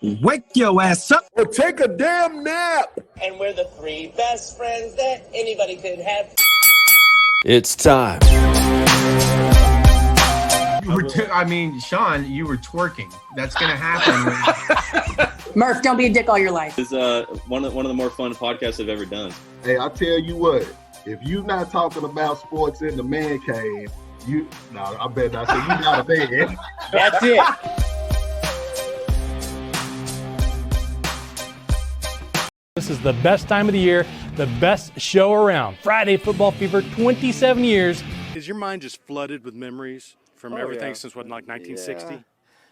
Wake your ass up or take a damn nap. And we're the three best friends that anybody could have. It's time. Sean, you were twerking. That's going to happen. Murph, don't be a dick all your life. It's one of the more fun podcasts I've ever done. Hey, I tell you what, if you're not talking about sports in the man cave, I bet not say you not a man. That's it. This is the best time of the year, the best show around. Friday Football Fever, 27 years. Is your mind just flooded with memories from everything since, like 1960?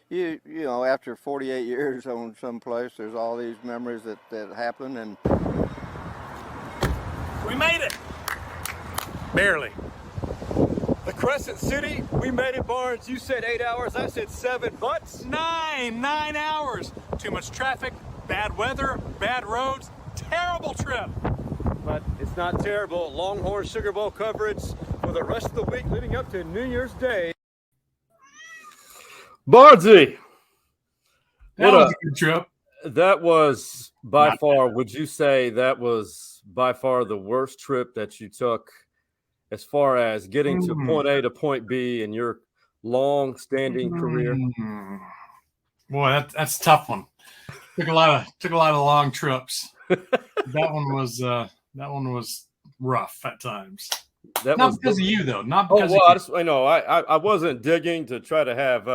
Yeah. You know, after 48 years on some place, there's all these memories that happen. And We made it. Barely. The Crescent City, we made it, Barnes. You said 8 hours, I said 7, but 9 hours. Too much traffic, bad weather, bad roads, terrible trip. But it's not terrible. Longhorn Sugar Bowl coverage for the rest of the week leading up to New Year's Day. Bardsy. That was a good trip. That was by far, would you say that was by far the worst trip that you took as far as getting to point A to point B in your long-standing career? Boy, that's a tough one. Took a lot of long trips. That one was rough at times. Not because of you though. Not because I wasn't digging to try to have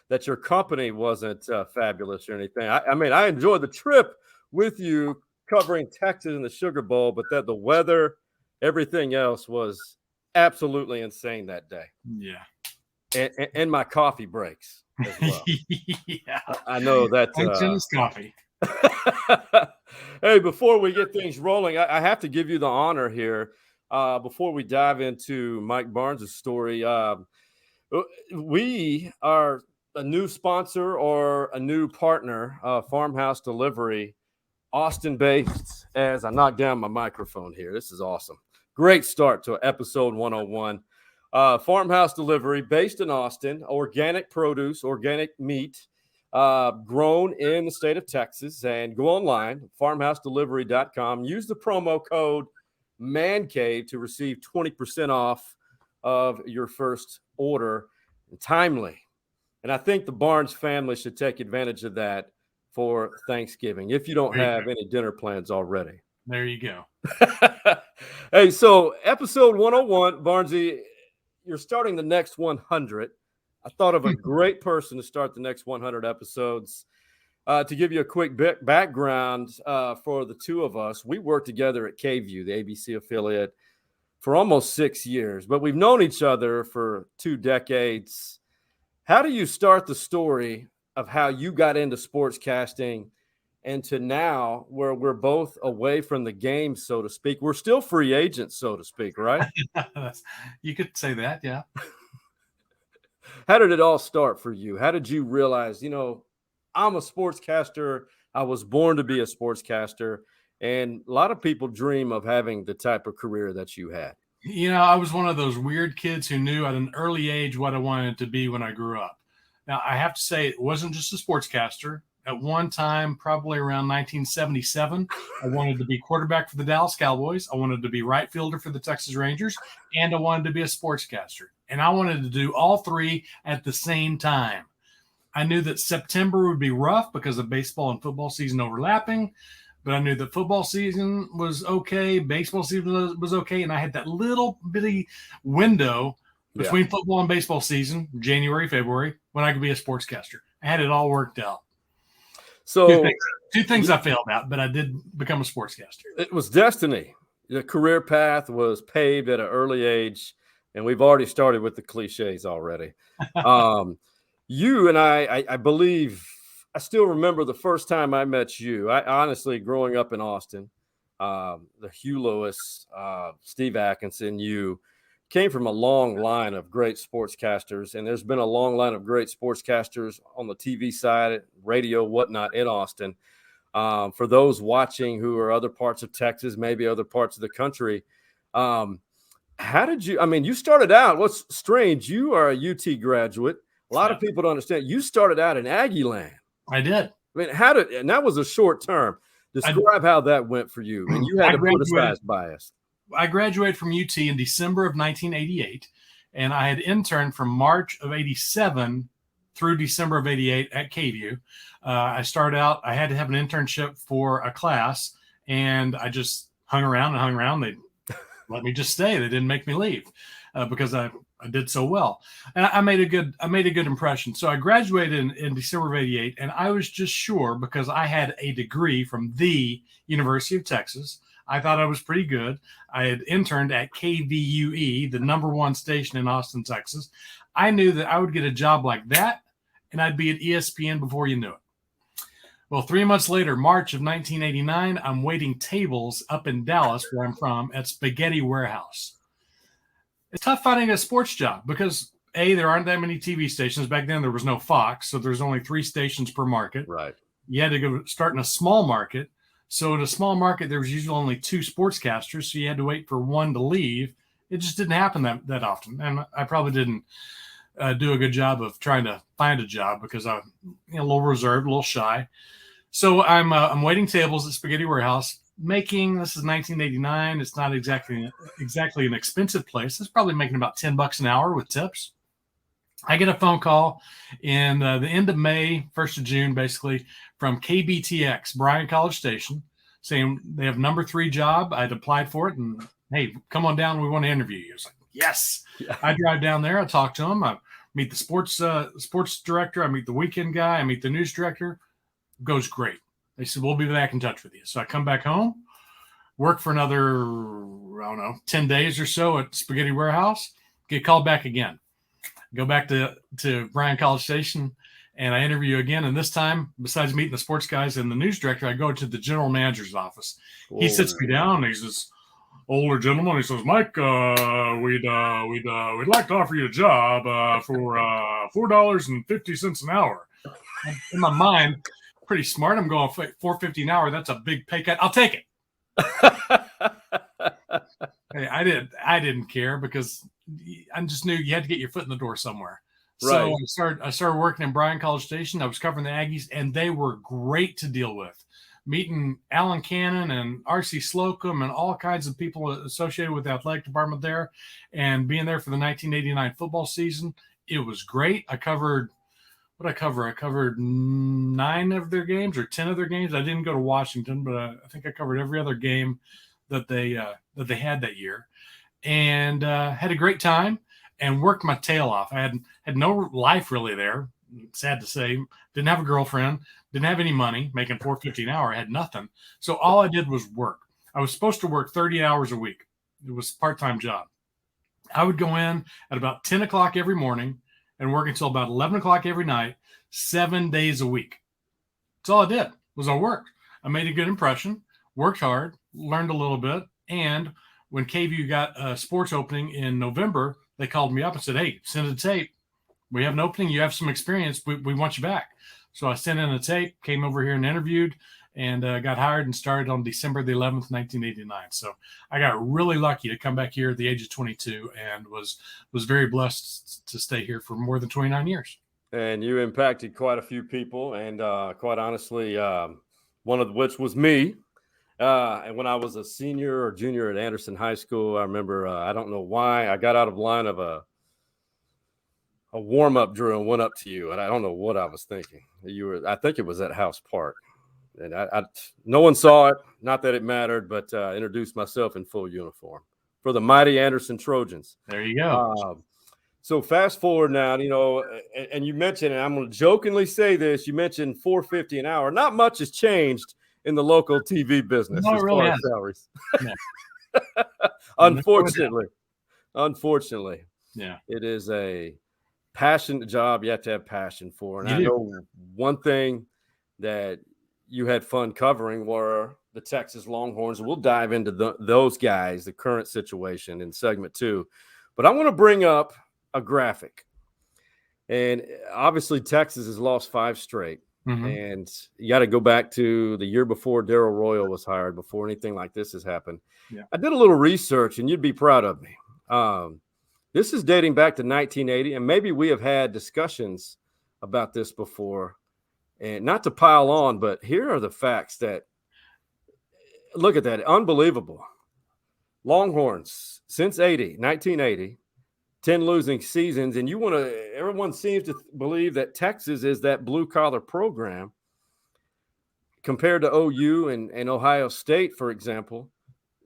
that your company wasn't fabulous or anything. I enjoyed the trip with you covering Texas in the Sugar Bowl, but that the weather, everything else was absolutely insane that day. Yeah. And my coffee breaks as well. Yeah. I know that. Thanks coffee. Hey, before we get things rolling, I have to give you the honor here. Before we dive into Mike Barnes' story, we are a new sponsor or a new partner, Farmhouse Delivery, Austin-based. As I knock down my microphone here, this is awesome. Great start to episode 101. Farmhouse Delivery, based in Austin, organic produce, organic meat, grown in the state of Texas. And go online, farmhousedelivery.com. Use the promo code MANCAVE to receive 20% off of your first order. Timely. And I think the Barnes family should take advantage of that for Thanksgiving if you don't have any dinner plans already. There you go. Hey, so episode 101, Barnesy, you're starting the next 100. I thought of a great person to start the next 100 episodes. To give you a quick background for the two of us, we worked together at KView, the ABC affiliate, for almost 6 years, but we've known each other for 2 decades. How do you start the story of how you got into sportscasting and to now where we're both away from the game, so to speak? We're still free agents, so to speak, right? You could say that, yeah. How did it all start for you? How did you realize, I'm a sportscaster. I was born to be a sportscaster. And a lot of people dream of having the type of career that you had. I was one of those weird kids who knew at an early age what I wanted to be when I grew up. Now, I have to say it wasn't just a sportscaster. At one time, probably around 1977, I wanted to be quarterback for the Dallas Cowboys. I wanted to be right fielder for the Texas Rangers. And I wanted to be a sportscaster. And I wanted to do all three at the same time. I knew that September would be rough because of baseball and football season overlapping, but I knew that football season was okay, baseball season was okay, and I had that little bitty window between football and baseball season, January, February, when I could be a sportscaster. I had it all worked out. So two things I failed at, but I did become a sportscaster. It was destiny. The career path was paved at an early age, and we've already started with the cliches already. You and I believe, I still remember the first time I met you. I honestly, growing up in Austin, the Hugh Lewis, Steve Atkinson, you came from a long line of great sportscasters, and there's been a long line of great sportscasters on the TV side, radio, whatnot, in Austin. For those watching who are other parts of Texas, maybe other parts of the country, how did you, you started out, what's strange, you are a UT graduate. A lot of people don't understand. You started out in Aggie land. I did. I mean, and that was a short term. Describe how that went for you. And you had to politicize bias. I graduated from UT in December of 1988, and I had interned from March of 87 through December of 88 at KVU. I started out, I had to have an internship for a class, and I just hung around. They let me just stay. They didn't make me leave because I did so well. And I made a good impression. So I graduated in December of 88, and I was just sure because I had a degree from the University of Texas. I thought I was pretty good. I had interned at KVUE, the #1 station in Austin, Texas. I knew that I would get a job like that, and I'd be at ESPN before you knew it. Well, 3 months later, March of 1989, I'm waiting tables up in Dallas, where I'm from, at Spaghetti Warehouse. It's tough finding a sports job because, A, there aren't that many TV stations. Back then, there was no Fox, so there's only 3 stations per market. Right. You had to go start in a small market. So in a small market, there was usually only 2 sportscasters, so you had to wait for one to leave. It just didn't happen that often. And I probably didn't do a good job of trying to find a job because I'm a little reserved, a little shy. So I'm waiting tables at Spaghetti Warehouse, this is 1989. It's not exactly an expensive place. It's probably making about $10 an hour with tips. I get a phone call in the end of May, 1st of June, basically, from KBTX, Bryan College Station, saying they have #3 job. I'd applied for it, and hey, come on down. We want to interview you. I was like, yes. Yeah. I drive down there. I talk to them. I meet the sports director. I meet the weekend guy. I meet the news director. Goes great. They said, we'll be back in touch with you. So I come back home, work for another, 10 days or so at Spaghetti Warehouse, get called back again. Go back to Bryan College Station, and I interview again. And this time, besides meeting the sports guys and the news director, I go to the general manager's office. Whoa. He sits me down, and he's this older gentleman. He says, Mike, we'd like to offer you a job for $4.50 an hour. And in my mind, pretty smart. I'm going $4.50 an hour. That's a big pay cut. I'll take it. Hey, I didn't care because I just knew you had to get your foot in the door somewhere. Right. So I started working in Bryan College Station. I was covering the Aggies, and they were great to deal with. Meeting Alan Cannon and R.C. Slocum and all kinds of people associated with the athletic department there, and being there for the 1989 football season, it was great. I covered 9 of their games or 10 of their games. I didn't go to Washington, but I think I covered every other game that they had that year, and had a great time and worked my tail off. I had no life really there. Sad to say, didn't have a girlfriend, didn't have any money, making $4.50 an hour. I had nothing. So all I did was work. I was supposed to work 30 hours a week. It was a part-time job. I would go in at about 10 o'clock every morning and work until about 11 o'clock every night, 7 days a week. That's all I did was I worked. I made a good impression, worked hard, learned a little bit. And when KVU got a sports opening in November, they called me up and said, hey, send a tape. We have an opening. You have some experience. We want you back. So I sent in a tape, came over here and interviewed, and got hired and started on December the 11th, 1989. So I got really lucky to come back here at the age of 22 and was very blessed to stay here for more than 29 years. And you impacted quite a few people, and quite honestly, one of which was me. And when I was a senior or junior at Anderson High School, I remember, I don't know why, I got out of line of a warm-up drill and went up to you, and I don't know what I was thinking. I think it was at House Park. And no one saw it, not that it mattered, but introduced myself in full uniform for the mighty Anderson Trojans. There you go. So fast forward now, and you mentioned, and I'm going to jokingly say this, you mentioned $4.50 an hour. Not much has changed in the local TV business as far as salaries. No. Unfortunately. Yeah. It is a passionate job you have to have passion for. And I know one thing that you had fun covering were the Texas Longhorns. We'll dive into those guys, the current situation in segment 2. But I want to bring up a graphic. And obviously Texas has lost 5 straight. Mm-hmm. And you got to go back to the year before Darrell Royal was hired, before anything like this has happened. Yeah. I did a little research, and you'd be proud of me. This is dating back to 1980, and maybe we have had discussions about this before. And not to pile on, but here are the facts that look at that. Unbelievable. Longhorns since 1980, 10 losing seasons. And everyone seems to believe that Texas is that blue collar program compared to OU and Ohio State, for example.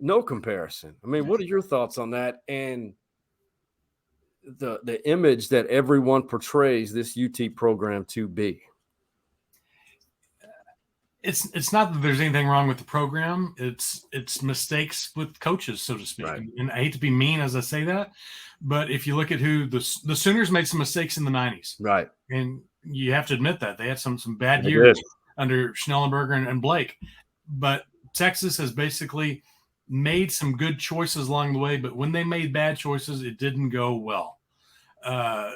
No comparison. I mean, what are your thoughts on that? And the image that everyone portrays this UT program to be. It's not that there's anything wrong with the program. It's mistakes with coaches, so to speak. Right. And I hate to be mean as I say that, but if you look at who the Sooners made some mistakes in the 90s. Right. And you have to admit that. They had some bad years under Schnellenberger and Blake. But Texas has basically made some good choices along the way, but when they made bad choices, it didn't go well. I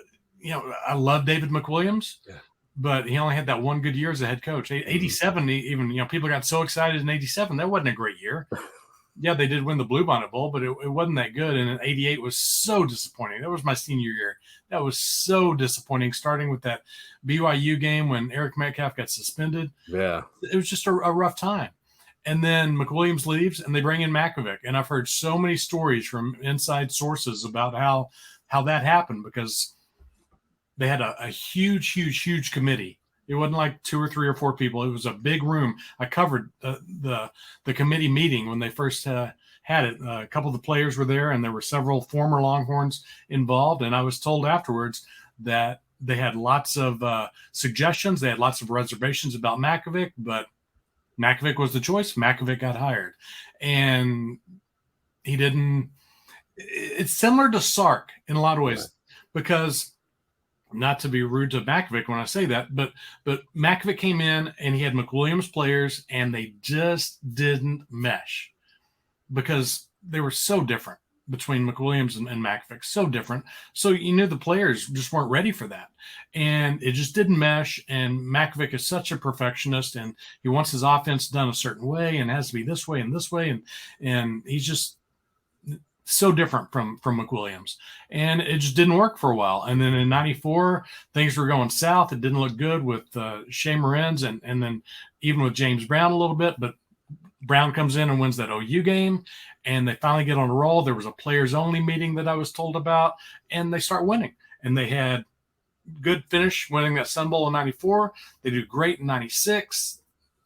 love David McWilliams. Yeah. But he only had that one good year as a head coach. 87, even, people got so excited in 87. That wasn't a great year. Yeah, they did win the Bluebonnet Bowl, but it wasn't that good. And 88 was so disappointing. That was my senior year. That was so disappointing, starting with that BYU game when Eric Metcalf got suspended. Yeah. It was just a rough time. And then McWilliams leaves, and they bring in Makovic. And I've heard so many stories from inside sources about how that happened, because they had a huge committee. It wasn't like 2 or 3 or 4 people. It was a big room. I covered the committee meeting when they first had it. A couple of the players were there, and there were several former Longhorns involved. And I was told afterwards that they had lots of suggestions. They had lots of reservations about Makovic, but Makovic was the choice. Makovic got hired. And he didn't – it's similar to Sark in a lot of ways, because – not to be rude to Makovic when I say that, but Makovic came in and he had McWilliams players, and they just didn't mesh because they were so different between McWilliams and Makovic, so different. So the players just weren't ready for that, and it just didn't mesh. And Makovic is such a perfectionist, and he wants his offense done a certain way, and it has to be this way and this way, and he's just so different from McWilliams, and it just didn't work for a while. And then in 94, things were going south. It didn't look good with Shea Morenz and then even with James Brown a little bit, but Brown comes in and wins that OU game, and they finally get on a roll. There was a players only meeting that I was told about, and they start winning, and they had good finish winning that Sun Bowl in 94. They do great in 96.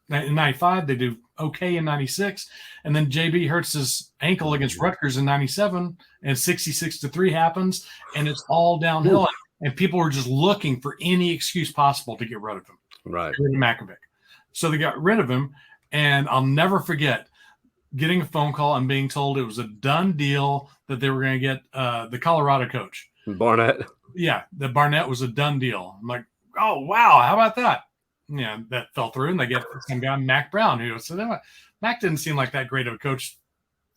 In 95, they do okay in 96. And then JB hurts his ankle against Rutgers in 97, and 66-3 happens, and it's all downhill. And people were just looking for any excuse possible to get rid of him. Right. Get rid of Makovic. So they got rid of him, and I'll never forget getting a phone call and being told it was a done deal that they were going to get the Colorado coach. Barnett. Yeah, the Barnett was a done deal. I'm like, oh, wow, how about that? Yeah, that fell through, and they get some guy, Mac Brown, who said, Mac didn't seem like that great of a coach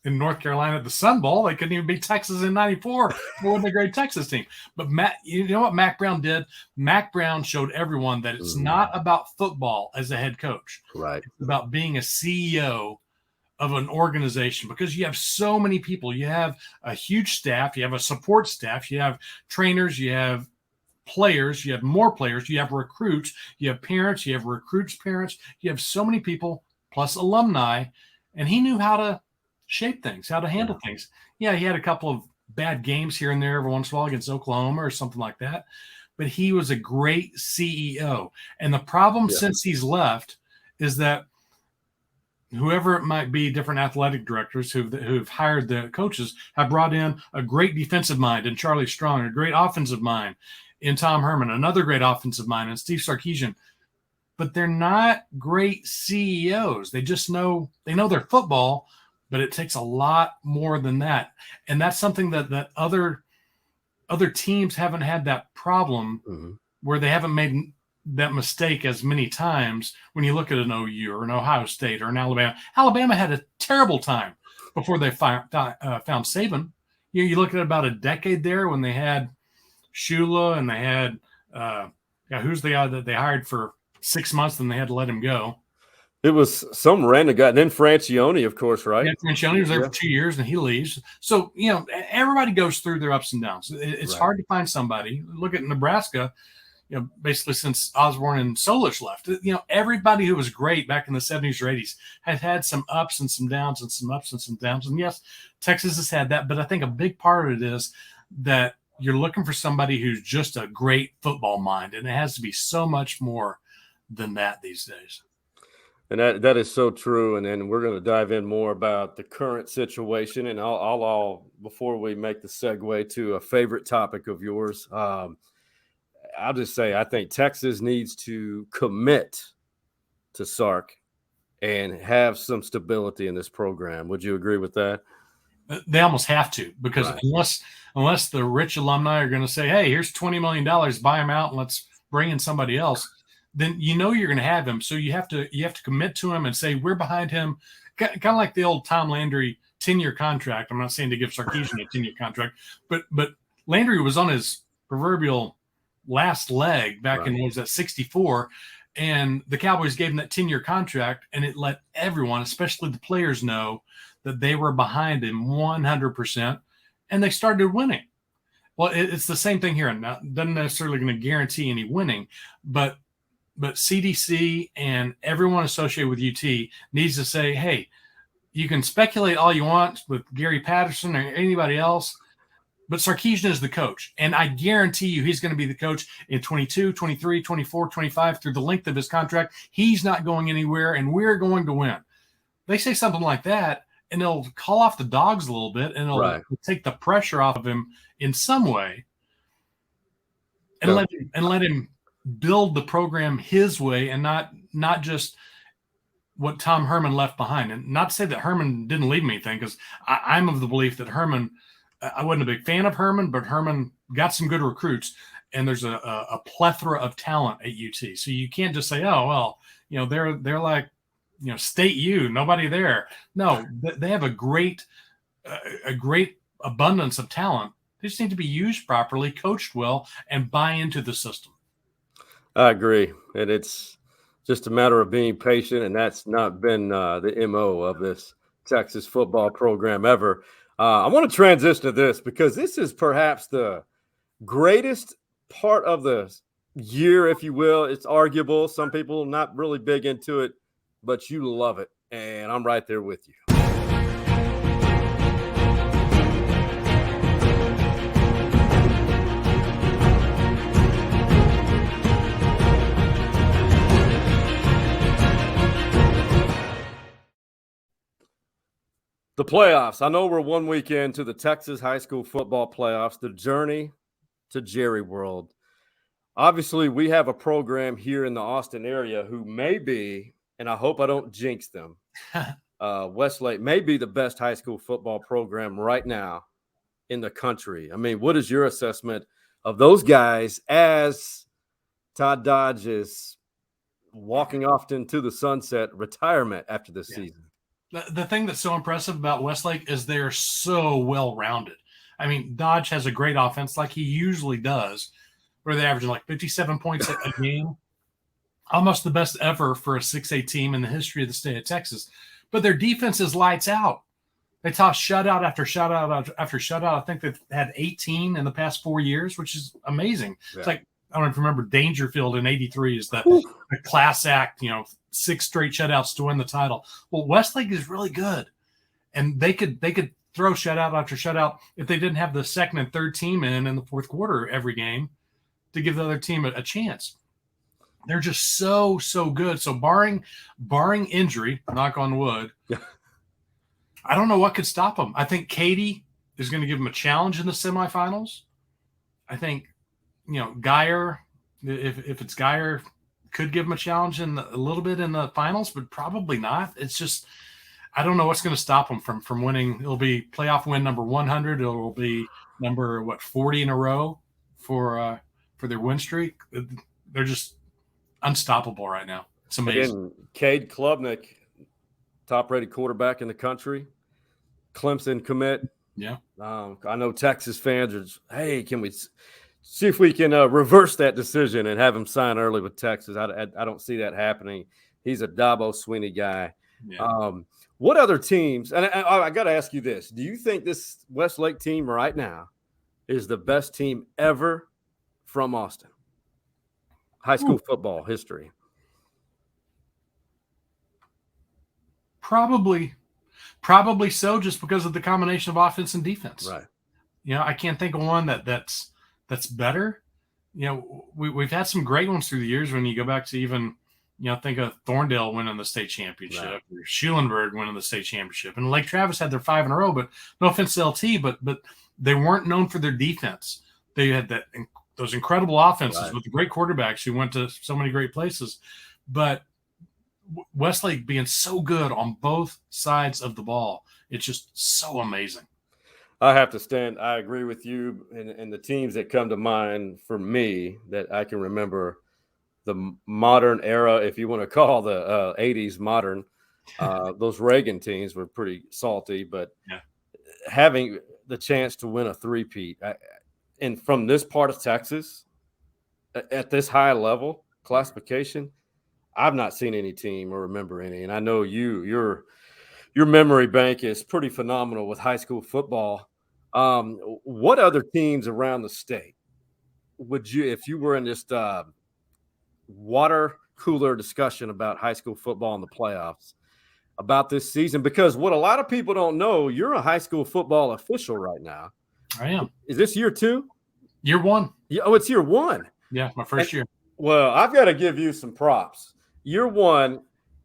in North Carolina at the Sun Bowl. They couldn't even beat Texas in 94. It wasn't a great Texas team. But you know what Mac Brown did? Mac Brown showed everyone that it's not about football as a head coach. Right. It's about being a CEO of an organization, because you have so many people. You have a huge staff. You have a support staff. You have trainers. You have players, you have more players, you have recruits, you have parents, you have recruits' parents, you have so many people plus alumni, and he knew how to shape things, how to handle things. Yeah, he had a couple of bad games here and there every once in a while against Oklahoma or something like that, but he was a great CEO. And the problem since he's left is that whoever it might be, different athletic directors who've hired the coaches have brought in a great defensive mind in Charlie Strong, and a great offensive mind in Tom Herman, another great offensive mind, and Steve Sarkisian, but they're not great CEOs. They just know their football, but it takes a lot more than that. And that's something that other teams haven't had that problem, where they haven't made that mistake as many times. When you look at an OU or an Ohio State or an Alabama, Alabama had a terrible time before they found Saban. You look at about a decade there when they had Shula, and they had who's the guy that they hired for 6 months and they had to let him go? It was some random guy. And then Francione, of course, right? Yeah, Francione was there for 2 years and he leaves. So, everybody goes through their ups and downs. It's hard to find somebody. Look at Nebraska. basically since Osborne and Solish left. Everybody who was great back in the 70s or 80s has had some ups and some downs and some ups and some downs. And yes, Texas has had that, but I think a big part of it is that you're looking for somebody who's just a great football mind, and it has to be so much more than that these days. And that is so true. And then we're going to dive in more about the current situation. And I'll before we make the segue to a favorite topic of yours, I'll just say I think Texas needs to commit to Sark and have some stability in this program. Would you agree with that? They almost have to, because unless the rich alumni are going to say, hey, here's $20 million, buy him out and let's bring in somebody else, then you're going to have him. So you have to commit to him and say, we're behind him. Kind of like the old Tom Landry 10-year contract. I'm not saying to give Sarkisian a 10-year contract, but Landry was on his proverbial last leg back in, what was that, 64, and the Cowboys gave him that 10-year contract, and it let everyone, especially the players, know that they were behind him 100%, and they started winning. Well, it's the same thing here. Now, doesn't necessarily going to guarantee any winning, but CDC and everyone associated with UT needs to say, hey, you can speculate all you want with Gary Patterson or anybody else, but Sarkisian is the coach. And I guarantee you he's going to be the coach in 22, 23, 24, 25 through the length of his contract. He's not going anywhere, and we're going to win. They say something like that, and they'll call off the dogs a little bit, and it'll take the pressure off of him in some way, and let him build the program his way, and not just what Tom Herman left behind. And not to say that Herman didn't leave me anything, because I'm of the belief that Herman, I wasn't a big fan of Herman, but Herman got some good recruits, and there's a plethora of talent at UT. So you can't just say, oh, well, they're like, State U, nobody there. No, they have a great abundance of talent. They just need to be used properly, coached well, and buy into the system. I agree. And it's just a matter of being patient, and that's not been the MO of this Texas football program ever. I want to transition to this, because this is perhaps the greatest part of the year, if you will. It's arguable. Some people not really big into it, but you love it, and I'm right there with you. The playoffs. I know we're 1 week into the Texas high school football playoffs, the journey to Jerry World. Obviously, we have a program here in the Austin area who may be, and I hope I don't jinx them, Westlake may be the best high school football program right now in the country. I mean, what is your assessment of those guys as Todd Dodge is walking off into the sunset, retirement after this season? The thing that's so impressive about Westlake is they're so well-rounded. I mean, Dodge has a great offense like he usually does, where they average like 57 points a game. Almost the best ever for a 6A team in the history of the state of Texas. But their defense is lights out. They toss shutout after shutout after shutout. I think they've had 18 in the past 4 years, which is amazing. Yeah. It's like, I don't know if you remember, Dangerfield in '83 is the class act, 6 straight shutouts to win the title. Well, Westlake is really good, and they could throw shutout after shutout if they didn't have the second and third team in the fourth quarter every game to give the other team a chance. They're just so good. So barring injury, knock on wood, I don't know what could stop them. I think Katie is going to give them a challenge in the semifinals. I think, Geyer, if it's Geyer, could give them a challenge a little bit in the finals, but probably not. It's just, I don't know what's going to stop them from winning. It'll be playoff win number 100. It'll be number 40 in a row for their win streak. They're just unstoppable right now. It's amazing. Again, Cade Klubnick, top-rated quarterback in the country. Clemson commit. Yeah. I know Texas fans are, hey, can we see if we can reverse that decision and have him sign early with Texas? I don't see that happening. He's a Dabo Sweeney guy. Yeah. What other teams – and I got to ask you this. Do you think this Westlake team right now is the best team ever from Austin? high school football history? Probably so, just because of the combination of offense and defense. Right. I can't think of one that's better. We've had some great ones through the years. When you go back to even, think of Thorndale winning the state championship, right, or Schulenburg winning the state championship, and Lake Travis had their 5 in a row. But no offense to LT, but they weren't known for their defense. They had those incredible offenses, right, with the great quarterbacks who went to so many great places. But Westlake being so good on both sides of the ball, it's just so amazing. I agree with you. And the teams that come to mind for me that I can remember, the modern era, if you want to call the 80s modern, those Reagan teams were pretty salty, but yeah, having the chance to win a three-peat, and from this part of Texas at this high level classification, I've not seen any team or remember any. And I know your memory bank is pretty phenomenal with high school football. What other teams around the state would you, if you were in this water cooler discussion about high school football in the playoffs about this season? Because what a lot of people don't know, you're a high school football official right now. I am. Is this year 2? Year 1. Yeah, oh, it's year 1. Yeah, my first year. Well, I've got to give you some props. Year 1,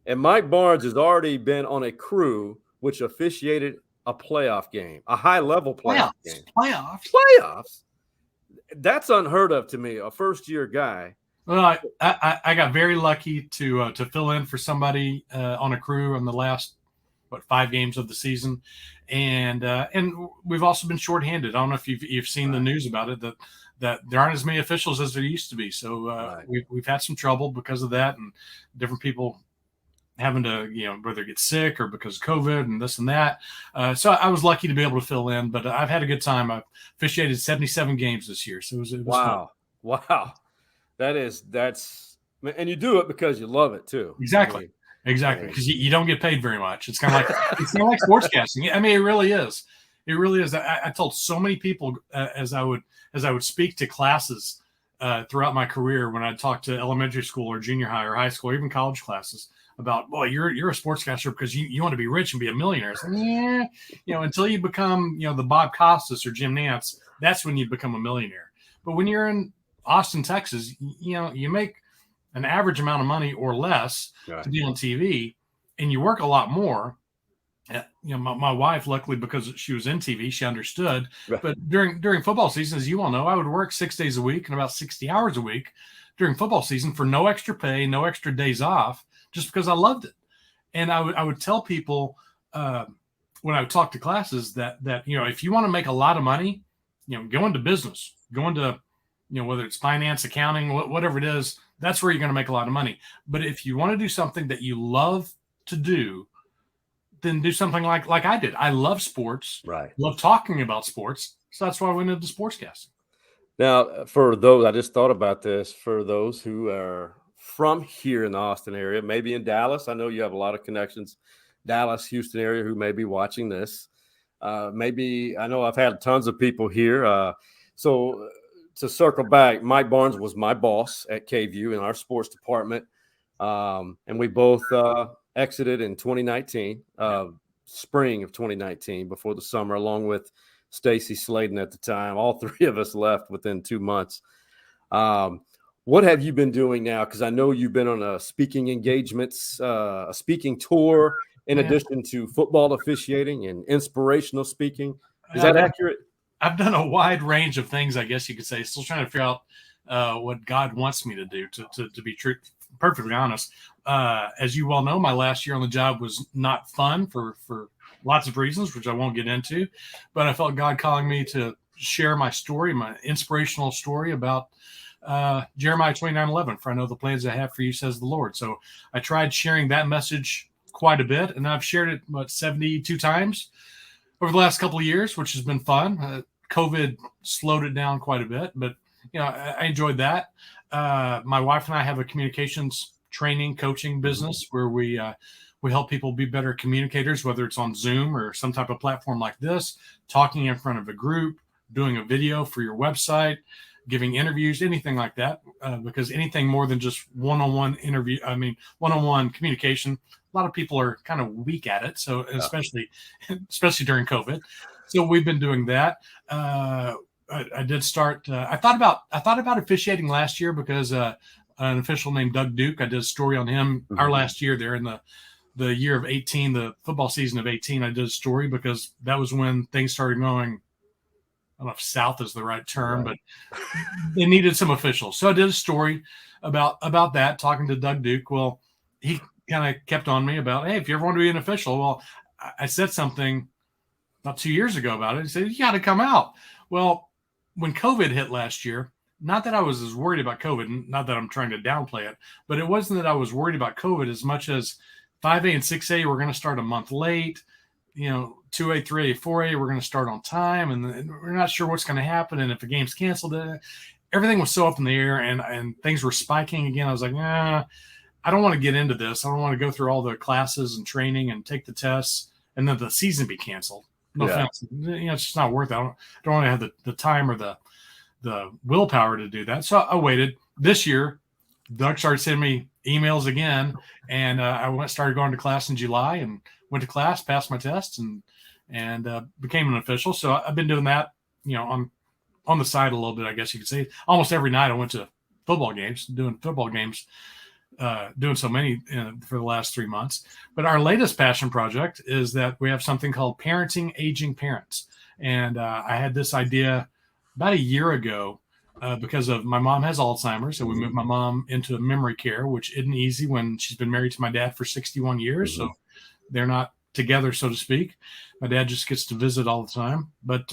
and Mike Barnes has already been on a crew which officiated a playoff game, a high-level playoff game. Playoffs? That's unheard of to me, a first-year guy. Well, I got very lucky to fill in for somebody on a crew on the last 5 games of the season, and we've also been shorthanded. I don't know if you've seen the news about it, that there aren't as many officials as there used to be. So we've had some trouble because of that, and different people having to whether get sick or because of COVID and this and that. So I was lucky to be able to fill in, but I've had a good time. I've officiated 77 games this year, so it was fun. Wow. That's and you do it because you love it too. Exactly. Because you don't get paid very much. It's kind of like sportscasting. I mean, it really is. It really is. I told so many people as I would speak to classes throughout my career, when I talked to elementary school or junior high or high school or even college classes, about, boy, you're a sportscaster because you want to be rich and be a millionaire. So, until you become the Bob Costas or Jim Nance, that's when you become a millionaire. But when you're in Austin, Texas, you make an average amount of money or less to be on TV, and you work a lot more. My wife, luckily, because she was in TV, she understood. Right. But during football season, as you all know, I would work 6 days a week and about 60 hours a week during football season for no extra pay, no extra days off, just because I loved it. And I would tell people when I would talk to classes that if you want to make a lot of money, go into business, go into whether it's finance, accounting, whatever it is, that's where you're going to make a lot of money. But if you want to do something that you love to do, then do something like I did. I love sports. Right. Love talking about sports. So that's why I went into sportscasting. Now, for those, I just thought about this, for those who are from here in the Austin area, maybe in Dallas, I know you have a lot of connections, Dallas, Houston area, who may be watching this. Maybe, I know I've had tons of people here. So to circle back, Mike Barnes was my boss at KView in our sports department. And we both exited in 2019, spring of 2019, before the summer, along with Stacy Sladen at the time. All 3 of us left within 2 months. What have you been doing now? Because I know you've been on a speaking engagements, a speaking tour, in addition to football officiating and inspirational speaking. Is that accurate? I've done a wide range of things, I guess you could say. Still trying to figure out what God wants me to do, to be perfectly honest. As you well know, my last year on the job was not fun for lots of reasons, which I won't get into. But I felt God calling me to share my story, my inspirational story about Jeremiah 29:11. For I know the plans I have for you, says the Lord. So I tried sharing that message quite a bit, and I've shared it 72 times over the last couple of years, which has been fun. COVID slowed it down quite a bit, but I enjoyed that. My wife and I have a communications training coaching business where we help people be better communicators, whether it's on Zoom or some type of platform like this, talking in front of a group, doing a video for your website, giving interviews, anything like that, because anything more than just one-on-one one-on-one communication, a lot of people are kind of weak at it. So especially during COVID. So we've been doing that. I did start. I thought about officiating last year because an official named Doug Duke. I did a story on him our last year there in the year of 18, the football season of 18. I did a story because that was when things started going. I don't know if south is the right term, but they needed some officials. So I did a story about that, talking to Doug Duke. Well, he kind of kept on me about, hey, if you ever want to be an official, well, I said something about 2 years ago about it. He said, you got to come out. Well, when COVID hit last year, not that I was as worried about COVID, not that I'm trying to downplay it, but it wasn't that I was worried about COVID as much as 5A and 6A were going to start a month late. 2A, 3A, 4A, we're going to start on time, and we're not sure what's going to happen. And if the game's canceled, everything was so up in the air, and things were spiking again. I was like, I don't want to get into this. I don't want to go through all the classes and training and take the tests, and then the season be canceled. No offense. It's just not worth it. I don't want to have the time or the willpower to do that. So I waited. This year, Doug started sending me emails again, and I started going to class in July and went to class, passed my tests, and became an official. So I've been doing that, on the side a little bit, I guess you could say. Almost every night I went to football games, doing so many for the last 3 months. But our latest passion project is that we have something called Parenting Aging Parents. And I had this idea about a year ago because of my mom has Alzheimer's. And we moved my mom into memory care, which isn't easy when she's been married to my dad for 61 years. So they're not together, so to speak. My dad just gets to visit all the time. But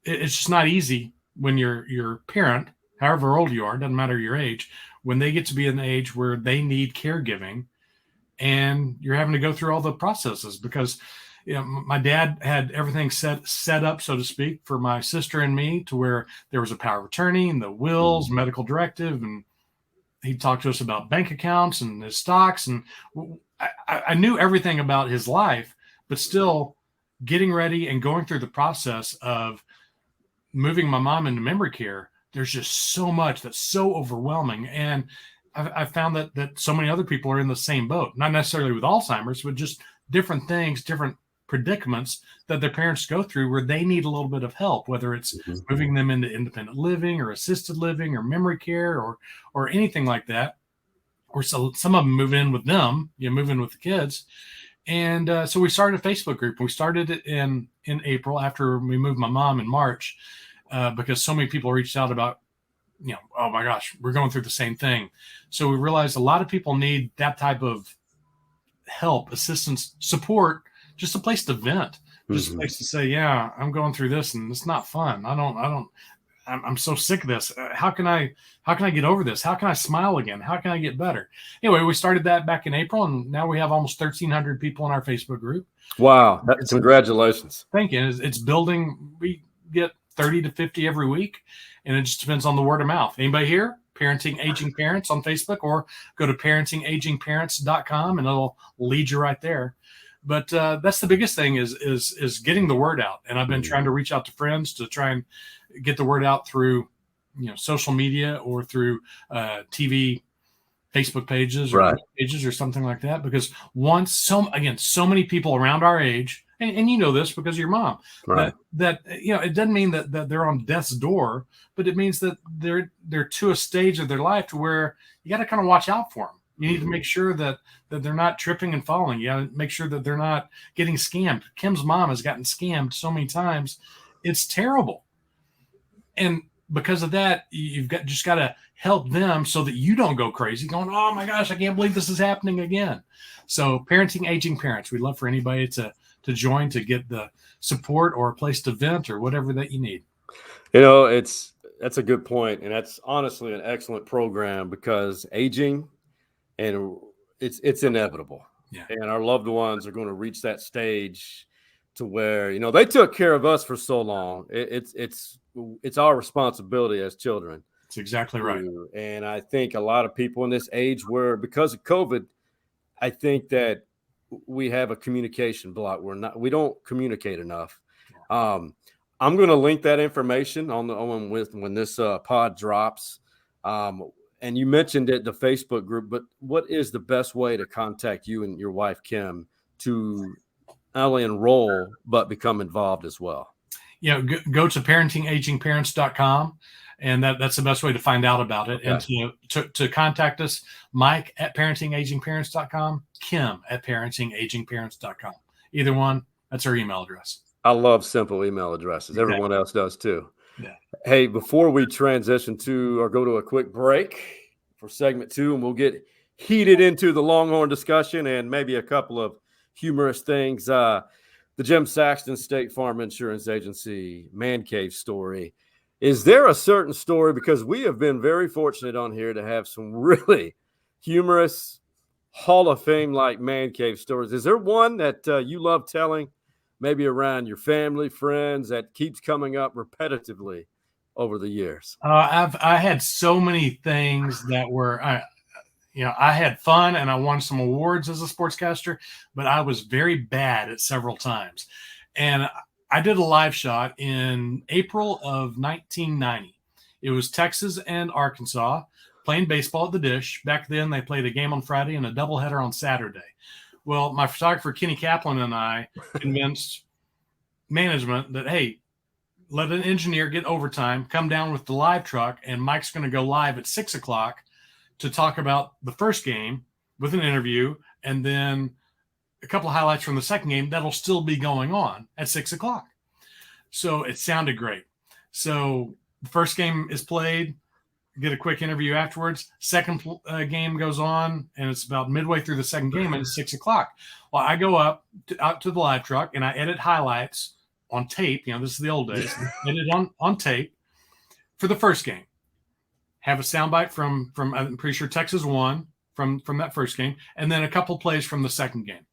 it's just not easy when your parent, however old you are, doesn't matter your age, when they get to be an age where they need caregiving and you're having to go through all the processes because my dad had everything set up, so to speak, for my sister and me, to where there was a power of attorney and the wills, medical directive, and he talked to us about bank accounts and his stocks. And I knew everything about his life, but still getting ready and going through the process of moving my mom into memory care, there's just so much that's so overwhelming. And I found that so many other people are in the same boat, not necessarily with Alzheimer's, but just different things, different predicaments that their parents go through where they need a little bit of help, whether it's moving them into independent living or assisted living or memory care or anything like that. Or so some of them move in with them, move in with the kids. And so we started a Facebook group. We started it in April after we moved my mom in March. Because so many people reached out about, oh my gosh, we're going through the same thing. So we realized a lot of people need that type of help, assistance, support, just a place to vent, just a place to say, yeah, I'm going through this and it's not fun. I'm so sick of this. How can I get over this? How can I smile again? How can I get better? Anyway, we started that back in April, and now we have almost 1,300 people in our Facebook group. Wow. Congratulations. Thank you. It's building. We get 30 to 50 every week, and it just depends on the word of mouth. Anybody here? Parenting Aging Parents on Facebook, or go to parentingagingparents.com and it'll lead you right there. But that's the biggest thing is getting the word out. And I've been trying to reach out to friends to try and get the word out through social media or through TV, Facebook pages or something like that. Because so many people around our age, and you know this because of your mom, that it doesn't mean that they're on death's door, but it means that they're to a stage of their life to where you got to kind of watch out for them. You need to make sure that they're not tripping and falling. You got to make sure that they're not getting scammed. Kim's mom has gotten scammed so many times. It's terrible. And because of that, you've just got to help them so that you don't go crazy going, oh my gosh, I can't believe this is happening again. So Parenting Aging Parents, we'd love for anybody to join, to get the support or a place to vent or whatever that you need. That's a good point. And that's honestly an excellent program because aging, and it's inevitable. Yeah. And our loved ones are going to reach that stage to where, they took care of us for so long. It's our responsibility as children. That's exactly right. And I think a lot of people in this age where, because of COVID, I think that we have a communication block. We don't communicate enough. I'm going to link that information on when this pod drops. And you mentioned it, the Facebook group, but what is the best way to contact you and your wife, Kim, to not only enroll, but become involved as well? Go to parentingagingparents.com, and that's the best way to find out about it. Okay. And to contact us, Mike at parentingagingparents.com, Kim at parentingagingparents.com. Either one, that's our email address. I love simple email addresses. Everyone else does too. Yeah. Hey, before we transition to or go to a quick break for segment 2, and we'll get heated into the Longhorn discussion and maybe a couple of humorous things. The Jim Saxton State Farm Insurance Agency man cave story. Is there a certain story? Because we have been very fortunate on here to have some really humorous Hall of Fame like man cave stories. Is there one that you love telling, maybe around your family, friends, that keeps coming up repetitively over the years? I had so many things that were, I had fun and I won some awards as a sportscaster, but I was very bad at several times. And I did a live shot in April of 1990. It was Texas and Arkansas playing baseball at the Dish. Back then, they played a game on Friday and a doubleheader on Saturday. Well, my photographer, Kenny Kaplan, and I convinced management that, hey, let an engineer get overtime, come down with the live truck, and Mike's going to go live at 6 o'clock to talk about the first game with an interview, and then a couple of highlights from the second game that'll still be going on at 6 o'clock. So it sounded great. So the first game is played, get a quick interview afterwards. Second game goes on, and it's about midway through the second game, and it's 6 o'clock. Well, I go out to the live truck, and I edit highlights on tape. This is the old days. Edit on tape for the first game. Have a soundbite from I'm pretty sure Texas won from that first game, and then a couple plays from the second game.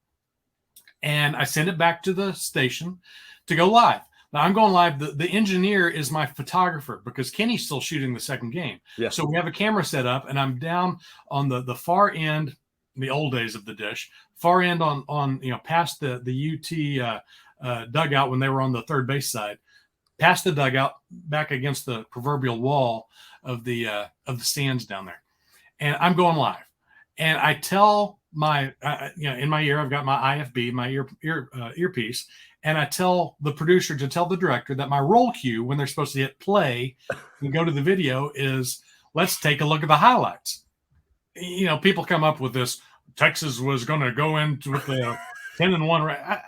And I send it back to the station to go live. Now I'm going live. The engineer is my photographer because Kenny's still shooting the second game. Yeah. So we have a camera set up, and I'm down on the far end, the old days of the Dish, far end on past the UT dugout when they were on the third base side, past the dugout, back against the proverbial wall of the stands down there. And I'm going live, and I tell my in my ear I've got my IFB, my earpiece. And I tell the producer to tell the director that my roll cue when they're supposed to hit play and go to the video is, let's take a look at the highlights. People come up with this, Texas was going to go into with the 10-1.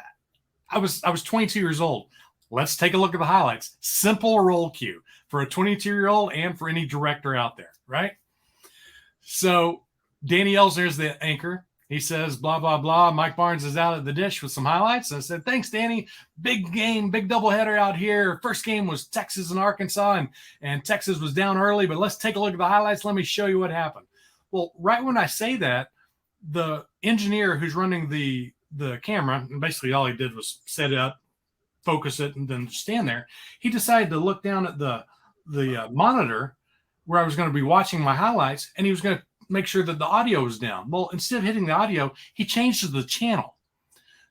I was 22 years old. Let's take a look at the highlights. Simple roll cue for a 22-year-old and for any director out there, right? So Danny Elsner is the anchor. He says, blah, blah, blah. Mike Barnes is out at the Dish with some highlights. I said, thanks, Danny. Big game, big doubleheader out here. First game was Texas and Arkansas, and Texas was down early, but let's take a look at the highlights. Let me show you what happened. Well, right when I say that, the engineer who's running the camera, and basically all he did was set it up, focus it, and then stand there. He decided to look down at the monitor where I was going to be watching my highlights, and he was going to make sure that the audio was down. Well, instead of hitting the audio, he changed the channel.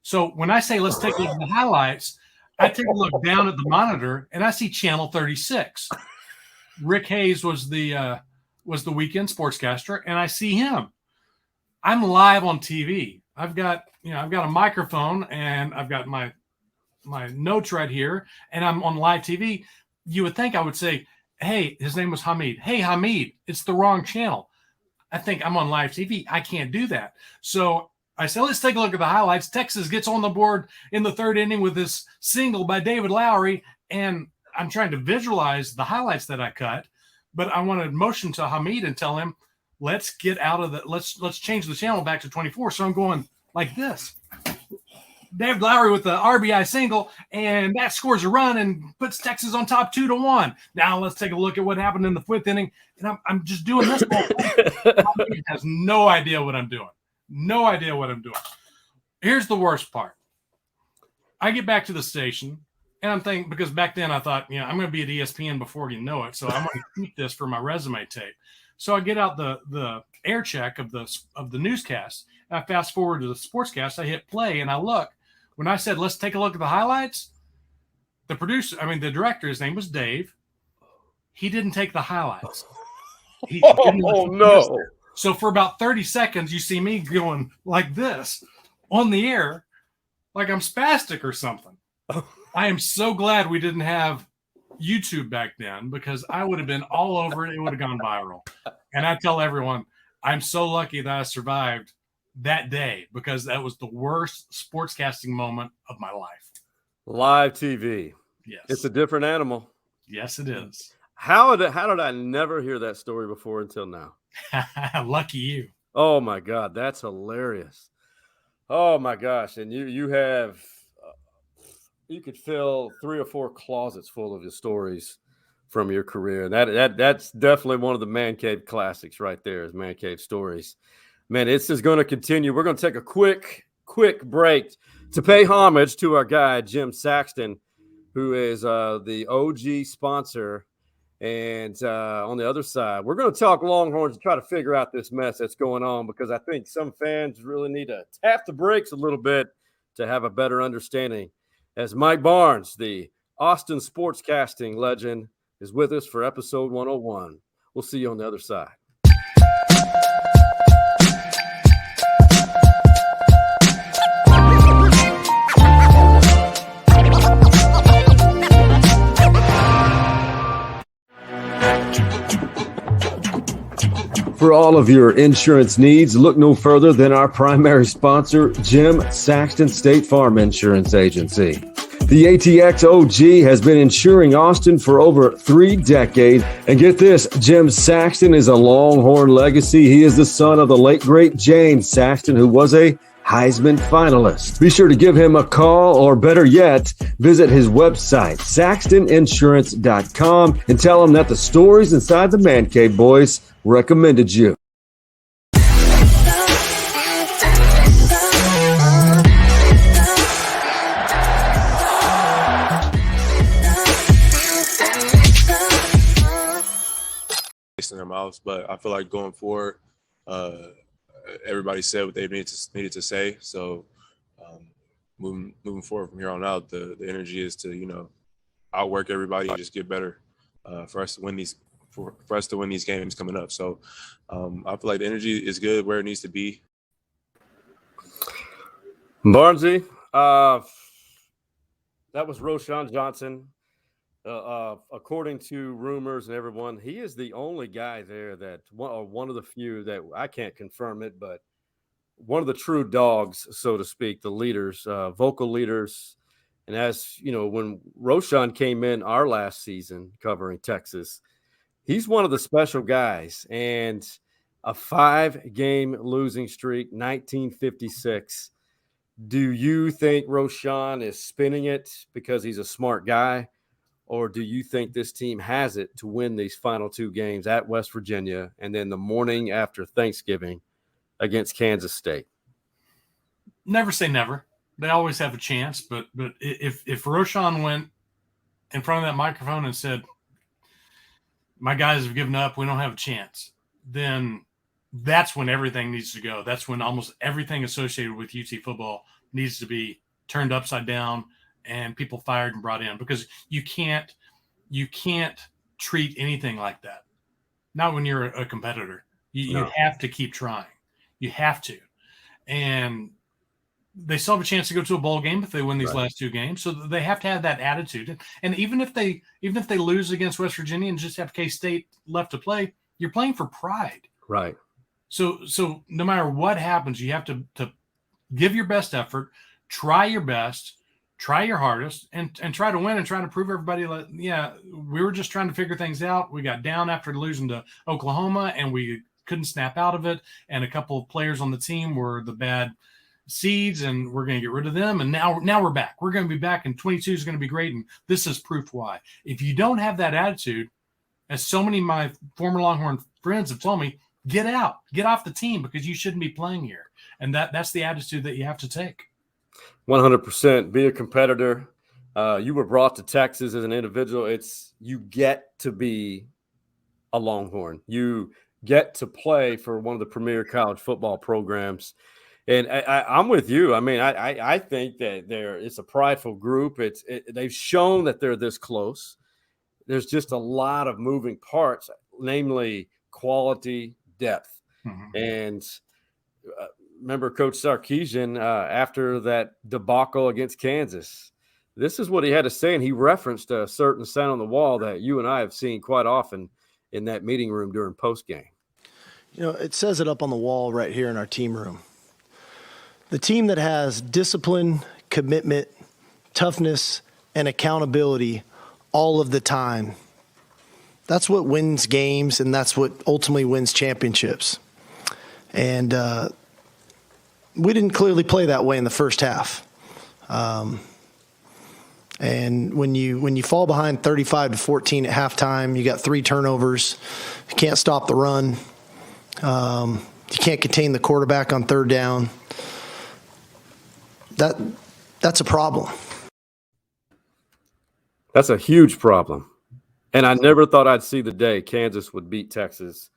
So when I say, let's take a look at the highlights, I take a look down at the monitor and I see channel 36. Rick Hayes was the weekend sportscaster, and I see him. I'm live on TV. I've got a microphone, and I've got my notes right here, and I'm on live TV. You would think I would say, hey, his name was Hamid. Hey, Hamid, it's the wrong channel. I think I'm on live TV. I can't do that. So I said, let's take a look at the highlights. Texas gets on the board in the third inning with this single by David Lowry. And I'm trying to visualize the highlights that I cut, but I want to motion to Hamid and tell him, let's get out of the, let's change the channel back to 24. So I'm going like this. David Lowry with the RBI single, and that scores a run and puts Texas on top 2-1. Now let's take a look at what happened in the fifth inning. And I'm just doing this. He has no idea what I'm doing. No idea what I'm doing. Here's the worst part. I get back to the station, and I'm thinking, because back then I thought, I'm going to be at ESPN before you know it, so I'm going to keep this for my resume tape. So I get out the air check of the newscast. I fast forward to the sportscast. I hit play, and I look. When I said, let's take a look at the highlights, The producer, the director, his name was Dave. He didn't take the highlights. Oh, no. So for about 30 seconds, you see me going like this on the air, like I'm spastic or something. I am so glad we didn't have YouTube back then, because I would have been all over it. It would have gone viral. And I tell everyone, I'm so lucky that I survived that day, because that was the worst sportscasting moment of my life. Live TV. Yes. It's a different animal. Yes, it is. How did I never hear that story before until now? Lucky you. Oh my God, that's hilarious. Oh my gosh. And you have you could fill 3 or 4 closets full of your stories from your career. And that's definitely one of the Man Cave classics right there, is Man Cave stories. Man, this is going to continue. We're going to take a quick break to pay homage to our guy, Jim Saxton, who is the OG sponsor. And on the other side, we're going to talk Longhorns and try to figure out this mess that's going on, because I think some fans really need to tap the brakes a little bit to have a better understanding. As Mike Barnes, the Austin sportscasting legend, is with us for episode 101. We'll see you on the other side. For all of your insurance needs, look no further than our primary sponsor, Jim Saxton State Farm Insurance Agency. The ATX OG has been insuring Austin for over 3 decades. And get this, Jim Saxton is a Longhorn legacy. He is the son of the late, great James Saxton, who was a Heisman finalist. Be sure to give him a call, or better yet, visit his website, saxtoninsurance.com, and tell him that the stories inside the Man Cave Boys recommended you. In their mouths, but I feel like going forward, everybody said what they needed to say. So moving forward from here on out, the energy is to outwork everybody and just get better for us to win these games coming up. So I feel like the energy is good where it needs to be. Barnesy, that was Roschon Johnson. According to rumors and everyone, he is the only guy there that one of the few that I can't confirm it, but one of the true dogs, so to speak, the leaders, vocal leaders. And as you know, when Roschon came in our last season covering Texas, he's one of the special guys. And a 5-game losing streak, 1956. Do you think Roschon is spinning it because he's a smart guy? Or do you think this team has it to win these final 2 games at West Virginia and then the morning after Thanksgiving against Kansas State? Never say never. They always have a chance. But if Roschon went in front of that microphone and said, my guys have given up, we don't have a chance, then that's when everything needs to go. That's when almost everything associated with UT football needs to be turned upside down and people fired and brought in, because you can't treat anything like that. Not when you're a competitor. You have to keep trying. You have to. And they still have a chance to go to a bowl game if they win these last 2 games. So they have to have that attitude. And even if they lose against West Virginia and just have K-State left to play, you're playing for pride. Right. So no matter what happens, you have to give your best effort, try your best, try your hardest, and try to win and try to prove everybody that, we were just trying to figure things out. We got down after losing to Oklahoma, and we couldn't snap out of it. And a couple of players on the team were the bad seeds, and we're going to get rid of them. And now we're back. We're going to be back, and 22 is going to be great, and this is proof why. If you don't have that attitude, as so many of my former Longhorn friends have told me, get out, get off the team, because you shouldn't be playing here. And that's the attitude that you have to take. 100%. Be a competitor. You were brought to Texas as an individual. You get to be a Longhorn. You get to play for one of the premier college football programs. And I'm with you. I mean, I think that it's a prideful group. They've shown that they're this close. There's just a lot of moving parts, namely quality, depth. Mm-hmm. And remember Coach Sarkisian after that debacle against Kansas. This is what he had to say, and he referenced a certain sign on the wall that you and I have seen quite often in that meeting room during postgame. It says it up on the wall right here in our team room. The team that has discipline, commitment, toughness, and accountability all of the time, that's what wins games, and that's what ultimately wins championships. And we didn't clearly play that way in the first half. And when you fall behind 35-14 at halftime, you got 3 turnovers, you can't stop the run, you can't contain the quarterback on third down. That's a problem. That's a huge problem. And I never thought I'd see the day Kansas would beat Texas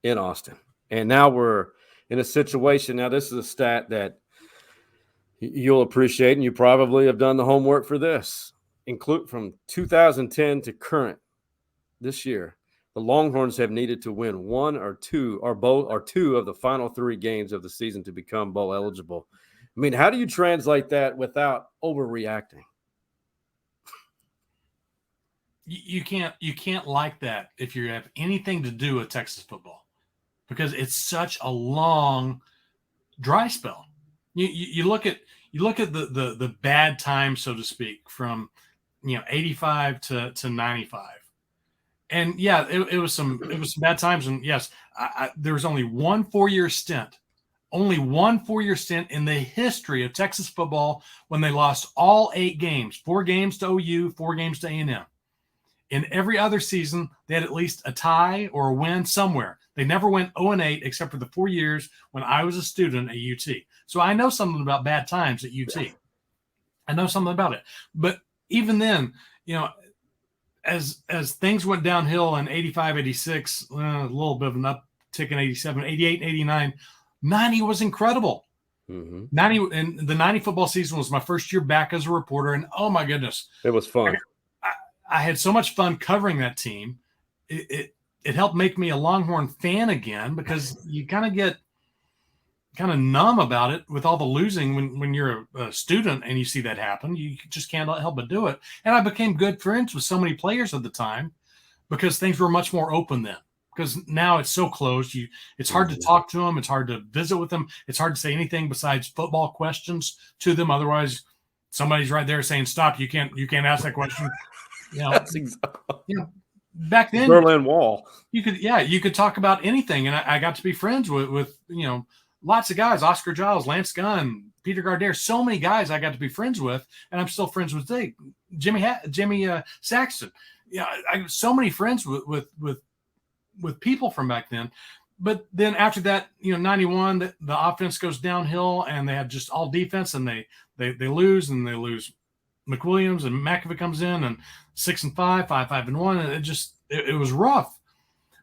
in Austin. And now we're in a situation. Now, this is a stat that you'll appreciate, and you probably have done the homework for this. Include from 2010 to current this year, the Longhorns have needed to win one or two or both or two of the final 3 games of the season to become bowl eligible. I mean, how do you translate that without overreacting? You can't like that if you have anything to do with Texas football, because it's such a long dry spell. You look at the bad times, so to speak, from 85 to 95. And yeah, it was some bad times. And yes, there was only one 4-year stint in the history of Texas football when they lost all 8 games, 4 games to OU, 4 games to A&M. In every other season, they had at least a tie or a win somewhere. They never went 0-8 except for the 4 years when I was a student at UT. So I know something about bad times at UT. I know something about it. But even then, as things went downhill in 85, 86, a little bit of an uptick in 87, 88, 89, 90 was incredible. Mm-hmm. 90 and the 90 football season was my first year back as a reporter, and oh my goodness, it was fun. I had so much fun covering that team. It helped make me a Longhorn fan again, because you kind of get numb about it with all the losing when you're a student and you see that happen. You just can't help but do it. And I became good friends with so many players at the time because things were much more open then. Because now it's so closed. It's hard to talk to them. It's hard to visit with them. It's hard to say anything besides football questions to them. Otherwise, somebody's right there saying, "Stop! You can't ask that question." That's exactly. Back then, Berlin Wall. You could talk about anything, and I got to be friends with lots of guys: Oscar Giles, Lance Gunn, Peter Gardere. So many guys I got to be friends with, and I'm still friends with today. Jimmy Saxton. I have so many friends with people from back then. But then after that, 91, the offense goes downhill, and they have just all defense, and they lose, and they lose McWilliams, and McAfee comes in, and 6-5, 5-1, and it was rough.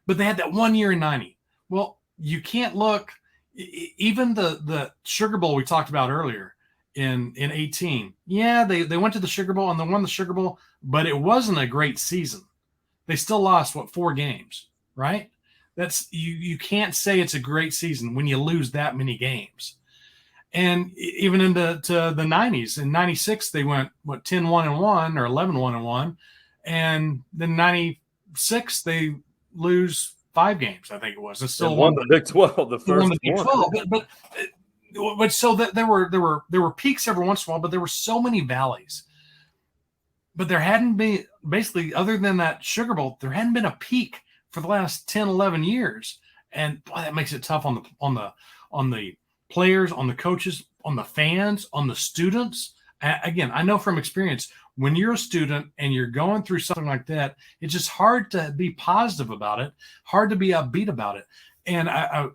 But they had that 1 year in 90. Well, you can't look, even the Sugar Bowl we talked about earlier in 18. Yeah, they went to the Sugar Bowl and they won the Sugar Bowl, but it wasn't a great season. They still lost 4 games, right? That's you can't say it's a great season when you lose that many games. And even into the 90s. In 96, they went 10-1-1 or 11-1-1, and then 96 they lose 5 games, I think it was. It's still won the Big 12, the first the Big 12. But so that there were peaks every once in a while, but there were so many valleys. But there hadn't been, basically, other than that Sugar Bowl, there hadn't been a peak for the last 10, 11 years. And boy, that makes it tough on the players, on the coaches, on the fans, on the students. Again, I know from experience, when you're a student and you're going through something like that, it's just hard to be positive about it, hard to be upbeat about it. And I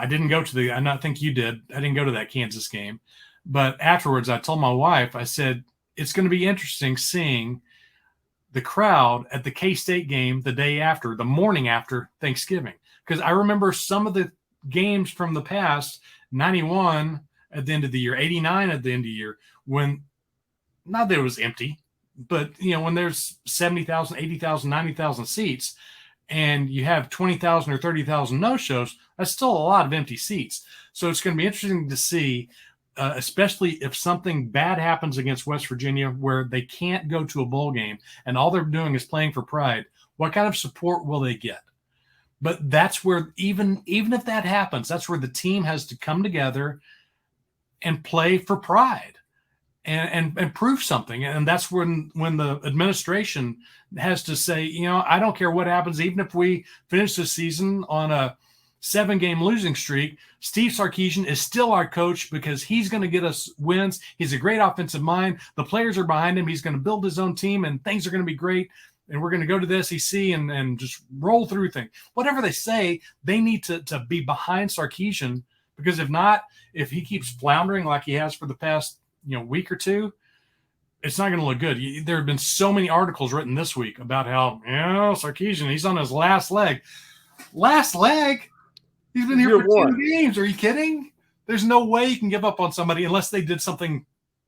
didn't go to I think you did. I didn't go to that Kansas game. But afterwards, I told my wife, I said, it's going to be interesting seeing the crowd at the K-State game the morning after Thanksgiving. Because I remember some of the games from the past, 91 at the end of the year, 89 at the end of the year, when not that it was empty, but when there's 70,000, 80,000, 90,000 seats and you have 20,000 or 30,000 no-shows, that's still a lot of empty seats. So it's going to be interesting to see, especially if something bad happens against West Virginia where they can't go to a bowl game and all they're doing is playing for pride, what kind of support will they get? But that's where, even if that happens, that's where the team has to come together and play for pride and prove something. And that's when the administration has to say, I don't care what happens, even if we finish the season on a 7-game losing streak, Steve Sarkisian is still our coach because he's going to get us wins. He's a great offensive mind. The players are behind him. He's going to build his own team and things are going to be great. And we're going to go to the SEC and just roll through things. Whatever they say, they need to be behind Sarkisian, because if not, if he keeps floundering like he has for the past week or two, it's not going to look good. There have been so many articles written this week about how Sarkisian, he's on his last leg. Last leg? He's been here for 2 games. Are you kidding? There's no way you can give up on somebody unless they did something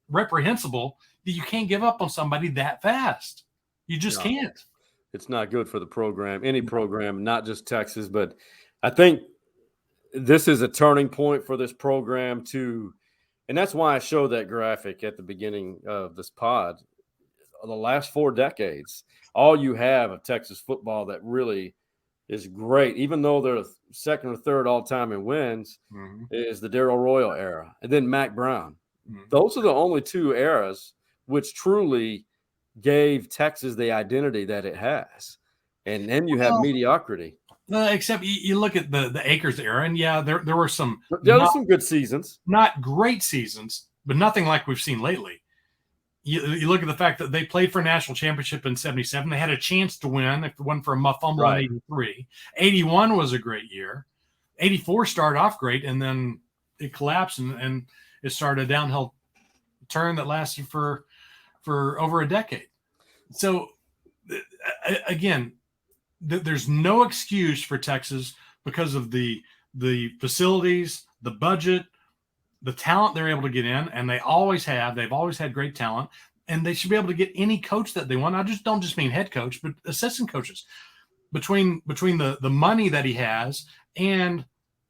reprehensible. You can't give up on somebody that fast. You just can't. It's not good for the program, any program, not just Texas. But I think this is a turning point for this program and that's why I showed that graphic at the beginning of this pod. The last 4 decades, all you have of Texas football that really is great, even though they're second or third all-time in wins, is the Darrell Royal era, and then Mack Brown. Those are the only 2 eras which truly gave Texas the identity that it has. And then you have mediocrity. Except you look at the Akers era, and there were some good seasons. Not great seasons, but nothing like we've seen lately. You look at the fact that they played for a national championship in 77. They had a chance to win if it wasn't for a muff fumble in 83. 81 was a great year. 84 started off great, and then it collapsed, and it started a downhill turn that lasted for over a decade. So, again, there's no excuse for Texas because of the facilities, the budget, the talent they're able to get in, and they always have. They've always had great talent, and they should be able to get any coach that they want. I don't just mean head coach, but assistant coaches. Between the money that he has and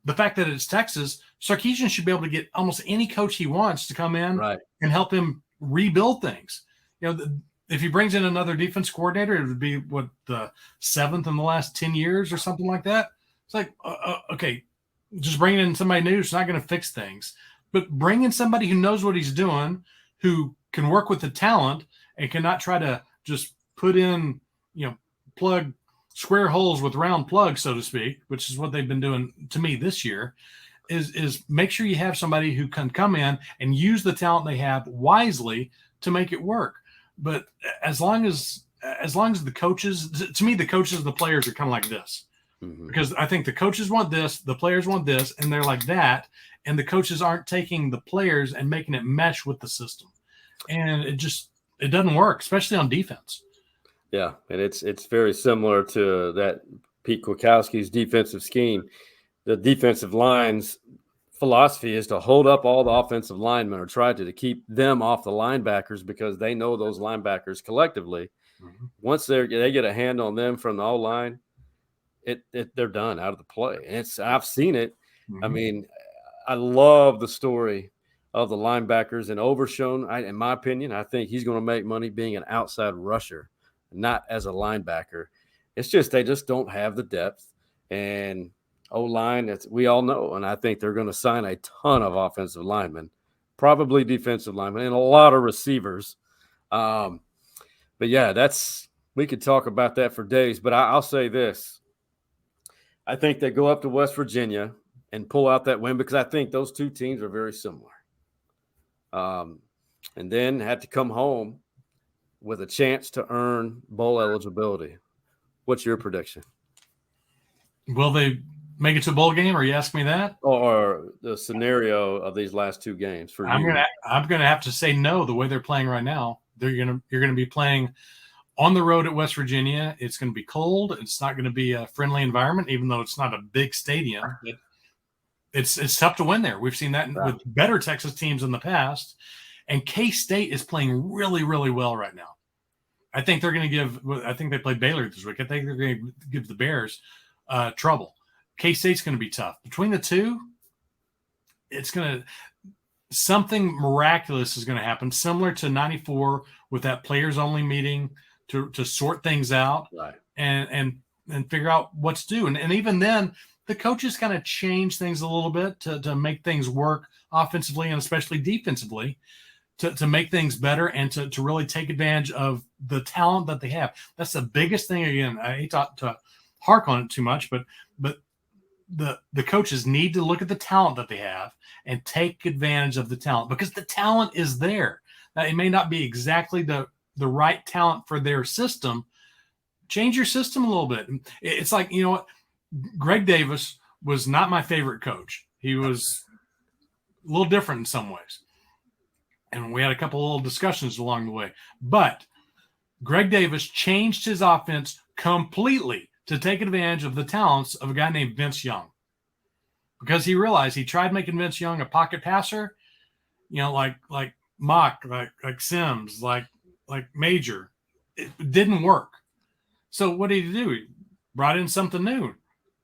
the fact that it's Texas, Sarkisian should be able to get almost any coach he wants to come in and help him rebuild things. If he brings in another defense coordinator, it would be the 7th in the last 10 years or something like that. It's like, okay, just bringing in somebody new is not going to fix things. But bring in somebody who knows what he's doing, who can work with the talent and cannot try to just put in, plug square holes with round plugs, so to speak, which is what they've been doing to me this year, is make sure you have somebody who can come in and use the talent they have wisely to make it work. But as long as the coaches, to me, the coaches and the players are kind of like this, because I think the coaches want this, the players want this, and they're like that. And the coaches aren't taking the players and making it mesh with the system. And it doesn't work, especially on defense. Yeah. And it's very similar to that Pete Kwiatkowski's defensive scheme. The defensive line's philosophy is to hold up all the offensive linemen, or try to keep them off the linebackers, because they know those linebackers collectively. Once they get a hand on them from the O-line, they're done out of the play. And I've seen it. I mean, I love the story of the linebackers and Overshown. In my opinion, I think he's going to make money being an outside rusher, not as a linebacker. It's just they just don't have the depth and O-line. We all know, and I think they're going to sign a ton of offensive linemen, probably defensive linemen, and a lot of receivers. But yeah, we could talk about that for days. But I'll say this: I think they go up to West Virginia and pull out that win, because I think those 2 teams are very similar. And then had to come home with a chance to earn bowl eligibility. What's your prediction? Will they make it to a bowl game? Or you ask me that? Or the scenario of these last 2 games for I'm you? gonna have to say no. The way they're playing right now, you're gonna be playing on the road at West Virginia. It's going to be cold. It's not going to be a friendly environment, even though it's not a big stadium. it's tough to win there. We've seen that with better Texas teams in the past. And K-State is playing really, really well right now. I think they're going to give – I think they played Baylor this week. I think they're going to give the Bears trouble. K-State's going to be tough. Between the two, it's going to – something miraculous is going to happen, similar to 94 with that players-only meeting to sort things out and figure out what's due. And even then, the coaches kind of change things a little bit to make things work offensively and especially defensively. To make things better and to really take advantage of the talent that they have. That's the biggest thing. Again, I hate to hark on it too much, but the coaches need to look at the talent that they have and take advantage of the talent, because the talent is there. Now, it may not be exactly the right talent for their system. Change your system a little bit. It's like, you know what? Greg Davis was not my favorite coach. He was a little different in some ways. And we had a couple of little discussions along the way. But Greg Davis changed his offense completely to take advantage of the talents of a guy named Vince Young. Because he realized he tried making Vince Young a pocket passer, you know, like Mock, like Sims, like Major. It didn't work. So what did he do? He brought in something new,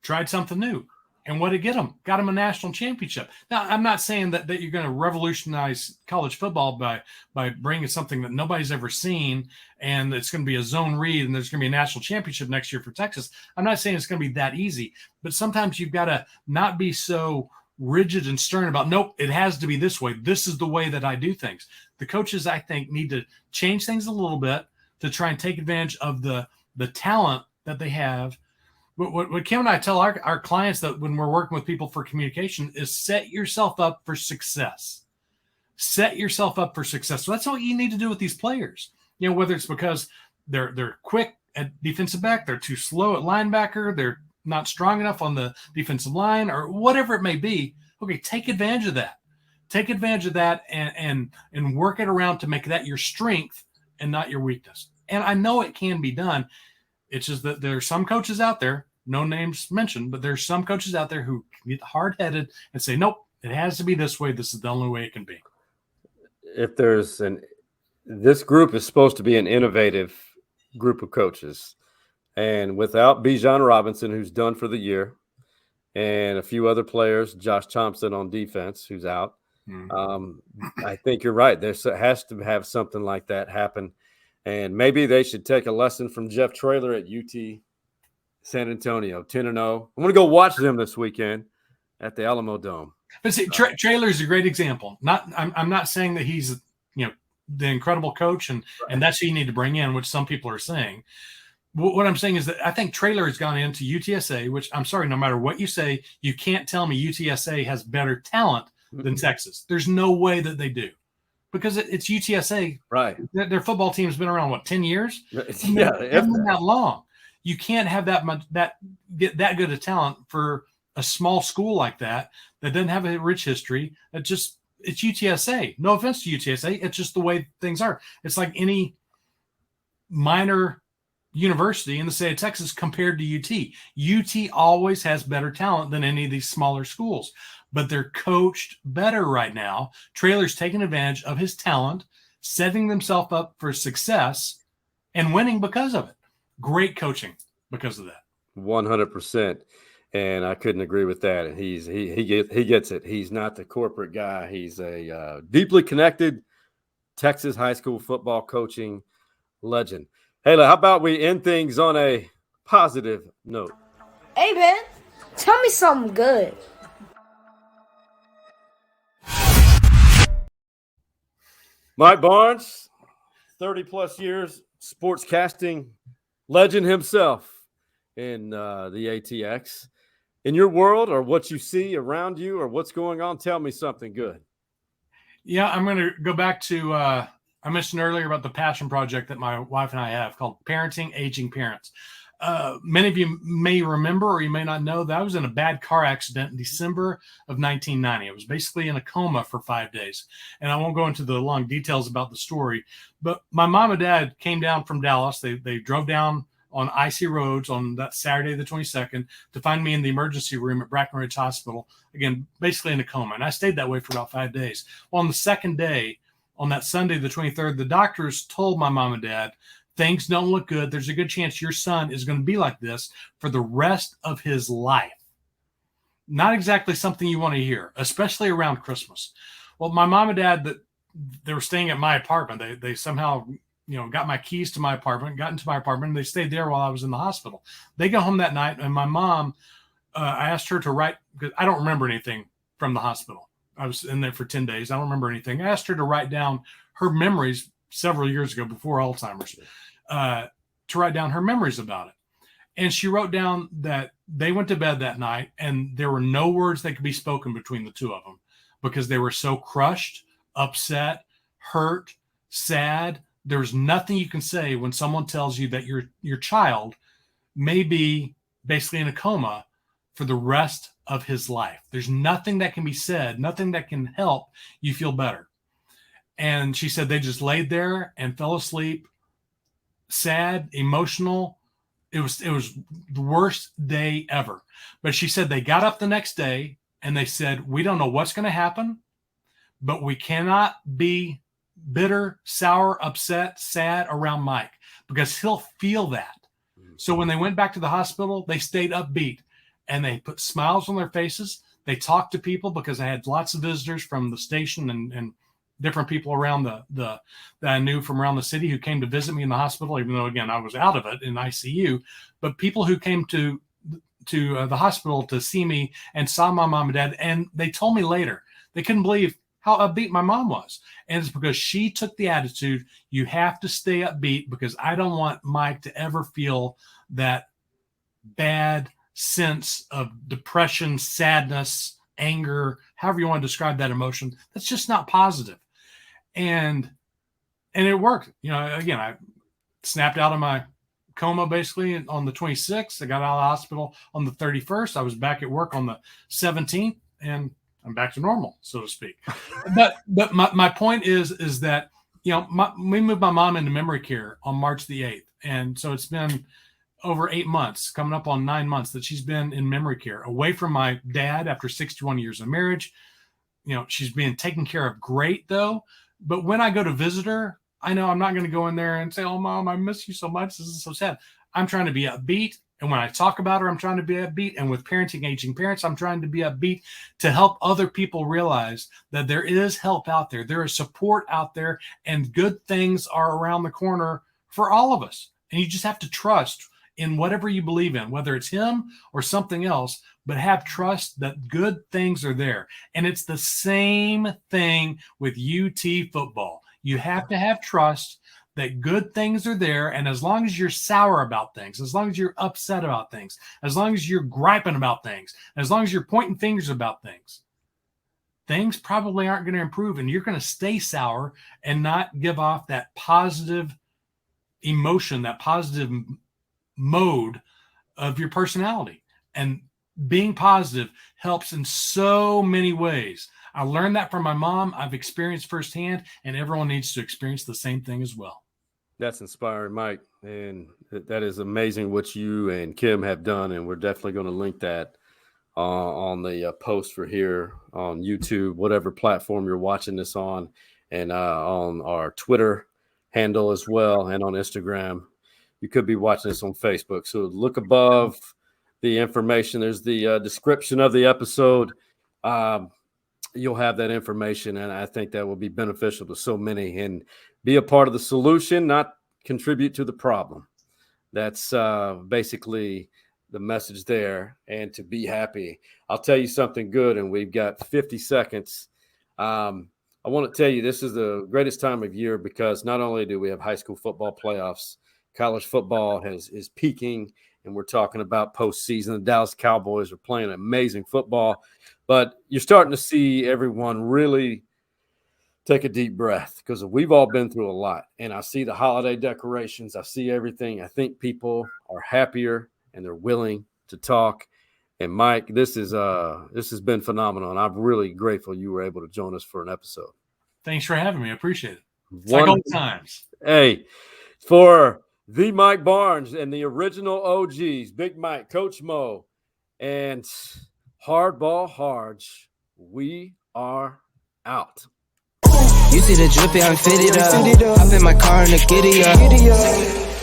tried something new. And what did it get him? Got him a national championship. Now, I'm not saying that you're going to revolutionize college football by bringing something that nobody's ever seen, and it's going to be a zone read, and there's going to be a national championship next year for Texas. I'm not saying it's going to be that easy, but sometimes you've got to not be so rigid and stern about, nope, it has to be this way. This is the way that I do things. The coaches, I think, need to change things a little bit to try and take advantage of the talent that they have. What Kim and I tell our clients that when we're working with people for communication is set yourself up for success. Set yourself up for success. So that's what you need to do with these players. You know, whether it's because they're quick at defensive back, they're too slow at linebacker, they're not strong enough on the defensive line, or whatever it may be. Okay, take advantage of that. Take advantage of that and work it around to make that your strength and not your weakness. And I know it can be done. It's just that there are some coaches out there, no names mentioned, but there's some coaches out there who get hard-headed and say, nope, it has to be this way. This is the only way it can be. If this group is supposed to be an innovative group of coaches, and without Bijan Robinson, who's done for the year, and a few other players, Josh Thompson on defense, who's out, I think you're right. There has to have something like that happen. And maybe they should take a lesson from Jeff Traylor at UT San Antonio, 10-0. I'm going to go watch them this weekend at the Alamo Dome. But see, Traylor is a great example. I'm not saying that he's, you know, the incredible coach and that's who you need to bring in, which some people are saying. What I'm saying is that I think Traylor has gone into UTSA, which I'm sorry, no matter what you say, you can't tell me UTSA has better talent than Texas. There's no way that they do. Because it's UTSA. Right. Their football team has been around, what, 10 years? Yeah. It's been that long. You can't have get that good of talent for a small school like that doesn't have a rich history. It's UTSA. No offense to UTSA. It's just the way things are. It's like any minor university in the state of Texas compared to UT. UT always has better talent than any of these smaller schools. But they're coached better right now. Traylor's taking advantage of his talent, setting themselves up for success, and winning because of it. Great coaching because of that. 100%. And I couldn't agree with that. And he gets it. He's not the corporate guy. He's a deeply connected Texas high school football coaching legend. Hey, how about we end things on a positive note? Hey, man, tell me something good. Mike Barnes, 30-plus years, sportscasting legend himself in the ATX. In your world or what you see around you or what's going on, tell me something good. Yeah, I'm going to go back to I mentioned earlier about the passion project that my wife and I have called Parenting Aging Parents. Many of you may remember or you may not know that I was in a bad car accident in December of 1990. I was basically in a coma for 5 days. And I won't go into the long details about the story, but my mom and dad came down from Dallas. They drove down on icy roads on that Saturday, the 22nd, to find me in the emergency room at Brackenridge Hospital, again, basically in a coma. And I stayed that way for about 5 days. Well, on the second day, on that Sunday, the 23rd, the doctors told my mom and dad, things don't look good. There's a good chance your son is going to be like this for the rest of his life. Not exactly something you want to hear, especially around Christmas. Well, my mom and dad, they were staying at my apartment. They somehow, got my keys to my apartment, got into my apartment, and they stayed there while I was in the hospital. They got home that night, and my mom, I asked her to write, because I don't remember anything from the hospital. I was in there for 10 days. I don't remember anything. I asked her to write down her memories several years ago before Alzheimer's, to write down her memories about it. And she wrote down that they went to bed that night and there were no words that could be spoken between the two of them because they were so crushed, upset, hurt, sad. There's nothing you can say when someone tells you that your child may be basically in a coma for the rest of his life. There's nothing that can be said, nothing that can help you feel better. And she said they just laid there and fell asleep, sad, emotional. It was the worst day ever. But she said they got up the next day and they said, we don't know what's going to happen, but we cannot be bitter, sour, upset, sad around Mike because he'll feel that. So when they went back to the hospital, they stayed upbeat and they put smiles on their faces. They talked to people because I had lots of visitors from the station and different people around that I knew from around the city who came to visit me in the hospital, even though, again, I was out of it in ICU. But people who came to the hospital to see me and saw my mom and dad, and they told me later they couldn't believe how upbeat my mom was. And it's because she took the attitude, you have to stay upbeat because I don't want Mike to ever feel that bad sense of depression, sadness, anger, however you want to describe that emotion. That's just not positive. And it worked. Again, I snapped out of my coma basically on the 26th. I got out of the hospital on the 31st. I was back at work on the 17th, and I'm back to normal, so to speak. But my point is that, we moved my mom into memory care on March the 8th. And so it's been over 8 months, coming up on 9 months that she's been in memory care, away from my dad after 61 years of marriage. She's being taken care of great, though. But when I go to visit her, I know I'm not going to go in there and say, oh, Mom, I miss you so much. This is so sad. I'm trying to be upbeat. And when I talk about her, I'm trying to be upbeat. And with parenting aging parents, I'm trying to be upbeat to help other people realize that there is help out there. There is support out there, and good things are around the corner for all of us. And you just have to trust in whatever you believe in, whether it's him or something else, but have trust that good things are there. And it's the same thing with UT football. You have to have trust that good things are there. And as long as you're sour about things, as long as you're upset about things, as long as you're griping about things, as long as you're pointing fingers about things, things probably aren't going to improve. And you're going to stay sour and not give off that positive emotion, that positive mode of your personality. And being positive helps in so many ways. I learned that from my mom. I've experienced firsthand, and everyone needs to experience the same thing as well. That's inspiring, Mike. And that is amazing what you and Kim have done. And we're definitely going to link that on the post for here on YouTube, whatever platform you're watching this on, and on our Twitter handle as well, and on Instagram. You could be watching this on Facebook. So look above the information. There's the description of the episode. You'll have that information, and I think that will be beneficial to so many, and be a part of the solution, not contribute to the problem. That's basically the message there, and to be happy. I'll tell you something good, and we've got 50 seconds. I want to tell you this is the greatest time of year because not only do we have high school football playoffs, college football is peaking, and we're talking about postseason. The Dallas Cowboys are playing amazing football, but you're starting to see everyone really take a deep breath because we've all been through a lot. And I see the holiday decorations. I see everything. I think people are happier and they're willing to talk. And Mike, this has been phenomenal, and I'm really grateful you were able to join us for an episode. Thanks for having me. I appreciate it. It's like old times. Hey, for the Mike Barnes and the original OGs, Big Mike, Coach Mo, and Hardball Harge. We are out. You see the drippy, I'm fitted up. Hop in my car and the giddy up.